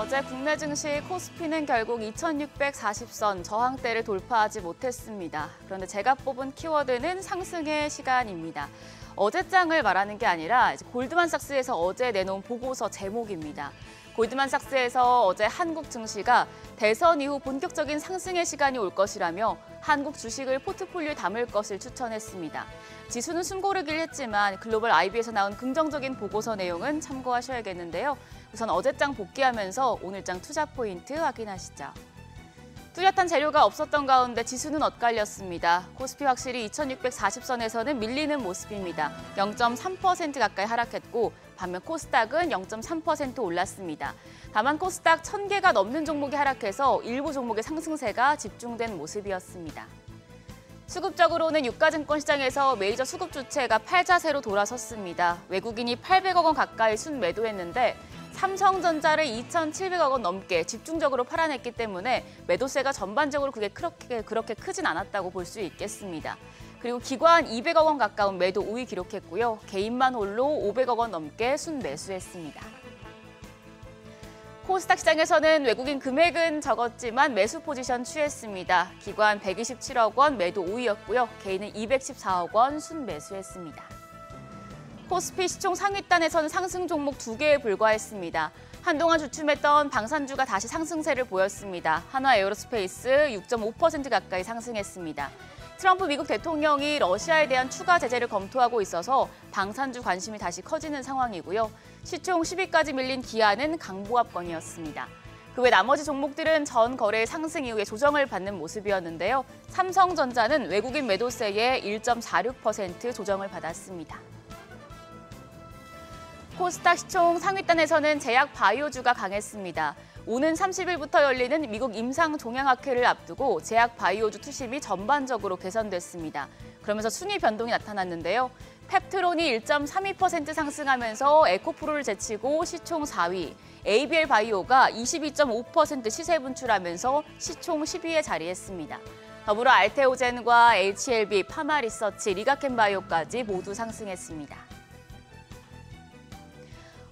어제 국내 증시 코스피는 결국 2640선 저항대를 돌파하지 못했습니다. 그런데 제가 뽑은 키워드는 상승의 시간입니다. 어제장을 말하는 게 아니라 골드만삭스에서 어제 내놓은 보고서 제목입니다. 골드만삭스에서 어제 한국 증시가 대선 이후 본격적인 상승의 시간이 올 것이라며 한국 주식을 포트폴리오에 담을 것을 추천했습니다. 지수는 숨고르기를 했지만 글로벌 IB에서 나온 긍정적인 보고서 내용은 참고하셔야겠는데요. 우선 어제장 복귀하면서 오늘장 투자 포인트 확인하시죠. 뚜렷한 재료가 없었던 가운데 지수는 엇갈렸습니다. 코스피 확실히 2640선에서는 밀리는 모습입니다. 0.3% 가까이 하락했고 반면 코스닥은 0.3% 올랐습니다. 다만 코스닥 1000개가 넘는 종목이 하락해서 일부 종목의 상승세가 집중된 모습이었습니다. 수급적으로는 유가증권 시장에서 메이저 수급 주체가 팔자세로 돌아섰습니다. 외국인이 800억 원 가까이 순매도했는데 삼성전자를 2,700억 원 넘게 집중적으로 팔아냈기 때문에 매도세가 전반적으로 그렇게 크진 않았다고 볼 수 있겠습니다. 그리고 기관 200억 원 가까운 매도 우위 기록했고요. 개인만 홀로 500억 원 넘게 순매수했습니다. 코스닥 시장에서는 외국인 금액은 적었지만 매수 포지션 취했습니다. 기관 127억 원 매도 우위였고요. 개인은 214억 원 순매수했습니다. 코스피 시총 상위단에서는 상승 종목 2개에 불과했습니다. 한동안 주춤했던 방산주가 다시 상승세를 보였습니다. 한화에어로스페이스 6.5% 가까이 상승했습니다. 트럼프 미국 대통령이 러시아에 대한 추가 제재를 검토하고 있어서 방산주 관심이 다시 커지는 상황이고요. 시총 10위까지 밀린 기아는 강보합권이었습니다. 그 외 나머지 종목들은 전 거래 상승 이후에 조정을 받는 모습이었는데요. 삼성전자는 외국인 매도세에 1.46% 조정을 받았습니다. 코스닥 시총 상위단에서는 제약 바이오주가 강했습니다. 오는 30일부터 열리는 미국 임상종양학회를 앞두고 제약 바이오주 투심이 전반적으로 개선됐습니다. 그러면서 순위 변동이 나타났는데요. 펩트론이 1.32% 상승하면서 에코프로를 제치고 시총 4위, ABL 바이오가 22.5% 시세 분출하면서 시총 10위에 자리했습니다. 더불어 알테오젠과 HLB, 파마리서치, 리가켄바이오까지 모두 상승했습니다.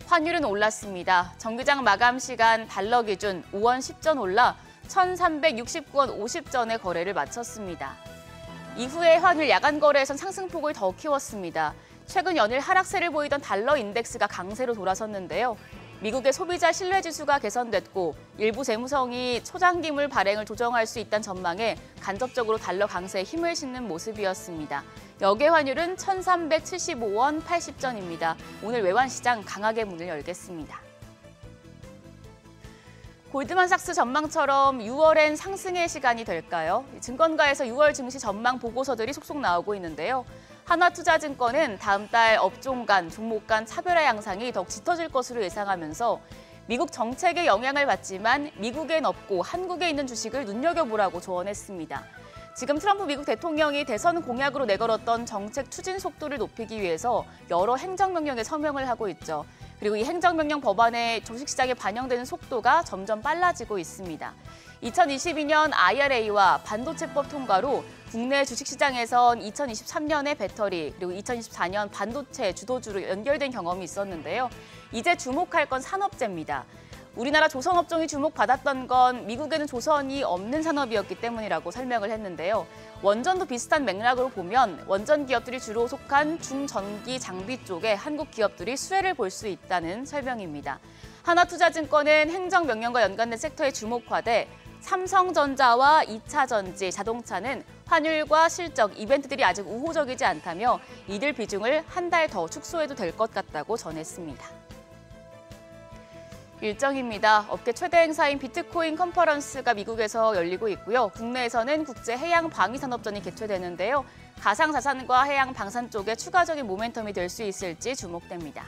환율은 올랐습니다. 정기장 마감 시간 달러 기준 5원 10전 올라 1,369원 50전에 거래를 마쳤습니다. 이후에 환율 야간 거래에선 상승폭을 더 키웠습니다. 최근 연일 하락세를 보이던 달러 인덱스가 강세로 돌아섰는데요. 미국의 소비자 신뢰지수가 개선됐고 일부 재무성이 초장기물 발행을 조정할 수 있다는 전망에 간접적으로 달러 강세에 힘을 싣는 모습이었습니다. 역외 환율은 1,375원 80전입니다. 오늘 외환시장 강하게 문을 열겠습니다. 골드만삭스 전망처럼 6월엔 상승의 시간이 될까요? 증권가에서 6월 증시 전망 보고서들이 속속 나오고 있는데요. 하나투자증권은 다음 달 업종 간, 종목 간 차별화 양상이 더욱 짙어질 것으로 예상하면서 미국 정책의 영향을 받지만 미국엔 없고 한국에 있는 주식을 눈여겨보라고 조언했습니다. 지금 트럼프 미국 대통령이 대선 공약으로 내걸었던 정책 추진 속도를 높이기 위해서 여러 행정명령에 서명을 하고 있죠. 그리고 이 행정명령 법안에 주식시장에 반영되는 속도가 점점 빨라지고 있습니다. 2022년 IRA와 반도체법 통과로 국내 주식시장에선 2023년에 배터리, 그리고 2024년 반도체 주도주로 연결된 경험이 있었는데요. 이제 주목할 건 산업재입니다. 우리나라 조선업종이 주목받았던 건 미국에는 조선이 없는 산업이었기 때문이라고 설명을 했는데요. 원전도 비슷한 맥락으로 보면 원전 기업들이 주로 속한 중전기 장비 쪽에 한국 기업들이 수혜를 볼 수 있다는 설명입니다. 하나투자증권은 행정명령과 연관된 섹터에 주목하되 삼성전자와 2차전지, 자동차는 환율과 실적, 이벤트들이 아직 우호적이지 않다며 이들 비중을 한 달 더 축소해도 될 것 같다고 전했습니다. 일정입니다. 업계 최대 행사인 비트코인 컨퍼런스가 미국에서 열리고 있고요. 국내에서는 국제해양방위산업전이 개최되는데요. 가상자산과 해양 방산 쪽에 추가적인 모멘텀이 될 수 있을지 주목됩니다.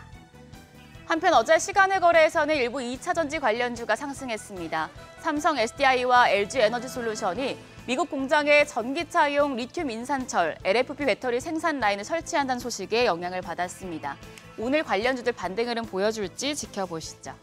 한편 어제 시간의 거래에서는 일부 2차전지 관련주가 상승했습니다. 삼성 SDI와 LG에너지솔루션이 미국 공장에 전기차용 리튬 인산철, LFP 배터리 생산 라인을 설치한다는 소식에 영향을 받았습니다. 오늘 관련주들 반등 흐름 보여줄지 지켜보시죠.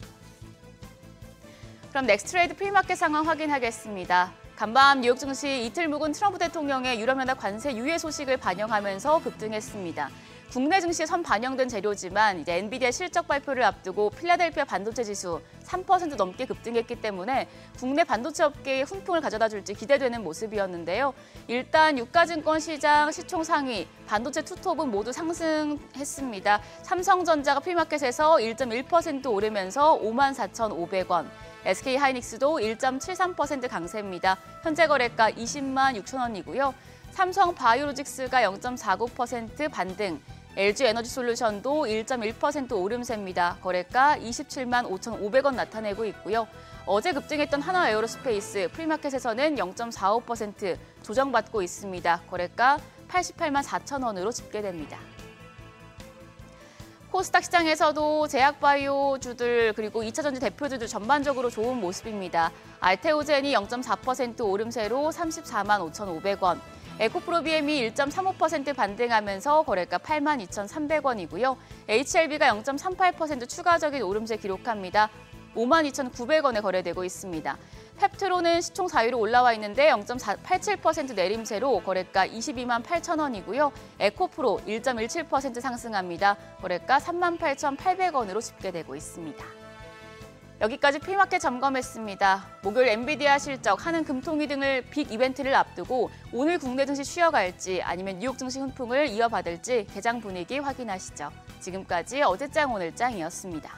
그럼 넥스트레이드 프리마켓 상황 확인하겠습니다. 간밤 뉴욕 증시 이틀 묵은 트럼프 대통령의 유럽연합 관세 유예 소식을 반영하면서 급등했습니다. 국내 증시에 선 반영된 재료지만 이제 엔비디아 실적 발표를 앞두고 필라델피아 반도체 지수 3% 넘게 급등했기 때문에 국내 반도체 업계에 훈풍을 가져다 줄지 기대되는 모습이었는데요. 일단 유가증권 시장 시총 상위 반도체 투톱은 모두 상승했습니다. 삼성전자가 프리마켓에서 1.1% 오르면서 54,500원. SK하이닉스도 1.73% 강세입니다. 현재 거래가 20만 6천 원이고요. 삼성 바이오로직스가 0.49% 반등, LG에너지솔루션도 1.1% 오름세입니다. 거래가 27만 5,500원 나타내고 있고요. 어제 급등했던 한화에어로스페이스 프리마켓에서는 0.45% 조정받고 있습니다. 거래가 88만 4천 원으로 집계됩니다. 코스닥 시장에서도 제약바이오주들 그리고 2차전지 대표주들 전반적으로 좋은 모습입니다. 알테오젠이 0.4% 오름세로 34만 5,500원, 에코프로비엠이 1.35% 반등하면서 거래가 8만 2,300원이고요. HLB가 0.38% 추가적인 오름세 기록합니다. 5만 2,900원에 거래되고 있습니다. 펩트로는 시총 4위로 올라와 있는데 0.87% 내림세로 거래가 22만 8천 원이고요. 에코프로 1.17% 상승합니다. 거래가 3만 8,800원으로 집계되고 있습니다. 여기까지 프리마켓 점검했습니다. 목요일 엔비디아 실적, 한은 금통위 등을 빅 이벤트를 앞두고 오늘 국내 증시 쉬어갈지 아니면 뉴욕 증시 훈풍을 이어받을지 개장 분위기 확인하시죠. 지금까지 어제장 오늘장이었습니다.